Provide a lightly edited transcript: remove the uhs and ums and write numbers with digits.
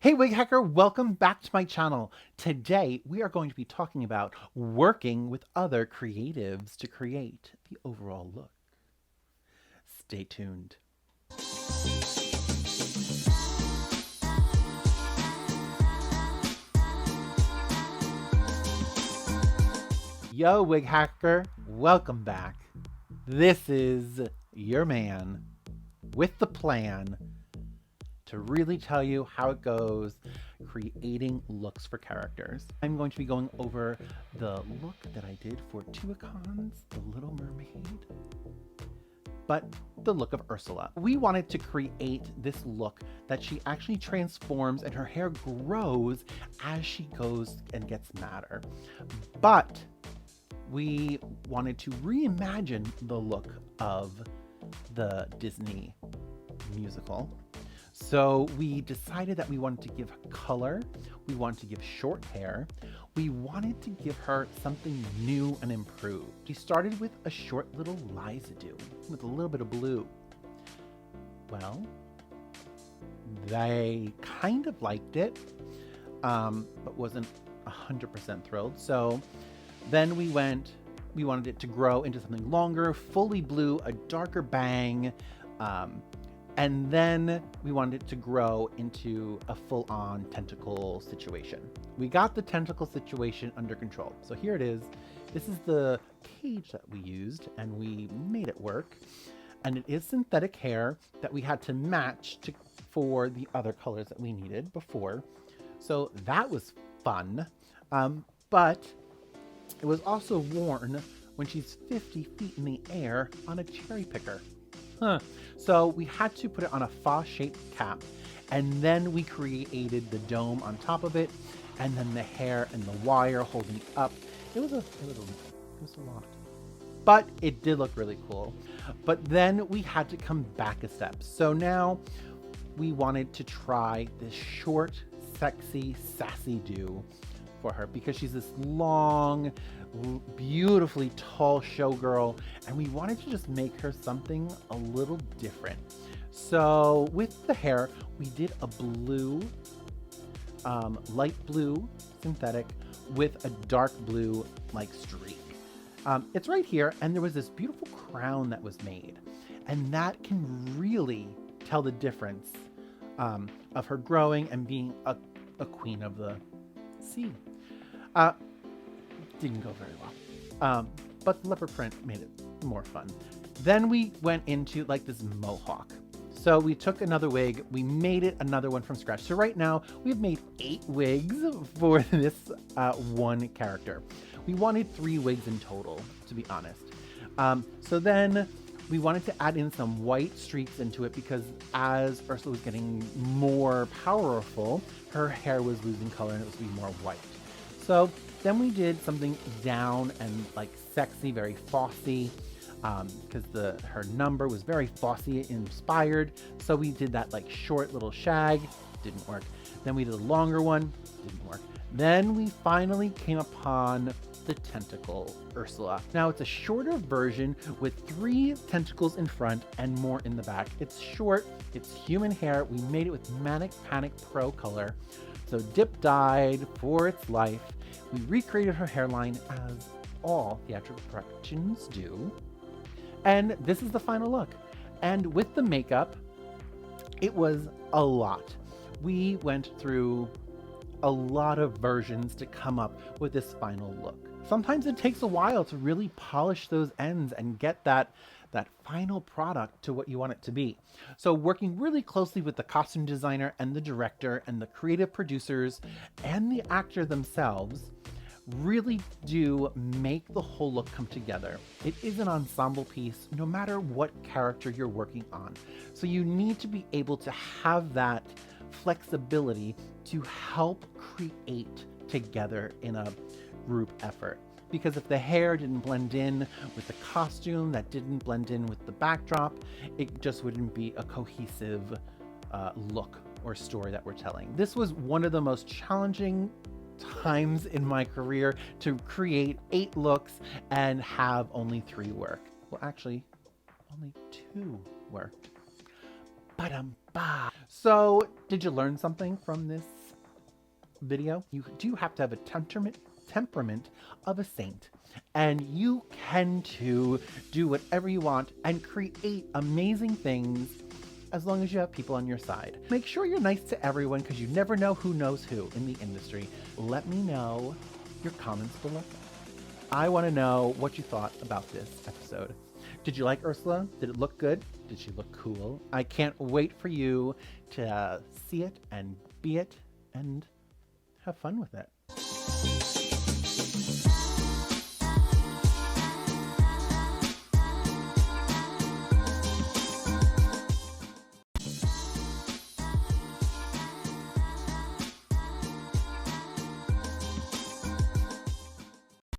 Hey Wig Hacker, welcome back to my channel. Today we are going to be talking about working with other creatives to create the overall look. Stay tuned. Yo Wig Hacker, welcome back. This is your man with the plan to really tell you how it goes creating looks for characters. I'm going to be going over the look that I did for Tuacon's The Little Mermaid, but the look of Ursula. We wanted to create this look that she actually transforms and her hair grows as she goes and gets madder. But we wanted to reimagine the look of the Disney musical. So we decided that we wanted to give color, we wanted to give short hair, we wanted to give her something new and improved. We started with a short little Liza do with a little bit of blue. Well, they kind of liked it, but wasn't 100% thrilled. So then we wanted it to grow into something longer, fully blue, a darker bang, and then we wanted it to grow into a full-on tentacle situation. We got the tentacle situation under control. So here it is. This is the cage that we used, and we made it work. And it is synthetic hair that we had to match for the other colors that we needed before. So that was fun. But it was also worn when she's 50 feet in the air on a cherry picker. So we had to put it on a fa-shaped cap, and then we created the dome on top of it, and then the hair and the wire holding up. It was a lot, but it did look really cool. But then we had to come back a step. So now we wanted to try this short, sexy, sassy do for her because she's this long, beautifully tall showgirl, and we wanted to just make her something a little different. So with the hair, we did a blue, light blue synthetic with a dark blue like streak. It's right here, and there was this beautiful crown that was made, and that can really tell the difference of her growing and being a queen of the sea. Didn't go very well, but the leopard print made it more fun. Then we went into like this mohawk. So we took another wig, we made it another one from scratch. So right now we've made 8 wigs for this one character. We wanted 3 wigs in total, to be honest. So then we wanted to add in some white streaks into it because as Ursula was getting more powerful, her hair was losing color and it was being more white. So then we did something down and like sexy, very Fosse, because her number was very Fosse inspired. So we did that like short little shag, didn't work. Then we did a longer one, didn't work. Then we finally came upon the tentacle Ursula. Now it's a shorter version with 3 tentacles in front and more in the back. It's short, it's human hair. We made it with Manic Panic Pro color. So dip dyed for its life. We recreated her hairline as all theatrical productions do. And this is the final look. And with the makeup, it was a lot. We went through a lot of versions to come up with this final look. Sometimes it takes a while to really polish those ends and get that final product to what you want it to be. So working really closely with the costume designer and the director and the creative producers and the actor themselves really do make the whole look come together. It is an ensemble piece no matter what character you're working on. So you need to be able to have that flexibility to help create together in a group effort. Because if the hair didn't blend in with the costume, that didn't blend in with the backdrop, it just wouldn't be a cohesive look or story that we're telling. This was one of the most challenging times in my career to create 8 looks and have only 3 work. Well, actually, only 2 worked. Ba-dum-ba. So, did you learn something from this video? You do have to have a temperament of a saint. And you can too do whatever you want and create amazing things as long as you have people on your side. Make sure you're nice to everyone because you never know who knows who in the industry. Let me know your comments below. I want to know what you thought about this episode. Did you like Ursula? Did it look good? Did she look cool? I can't wait for you to see it and be it and have fun with it.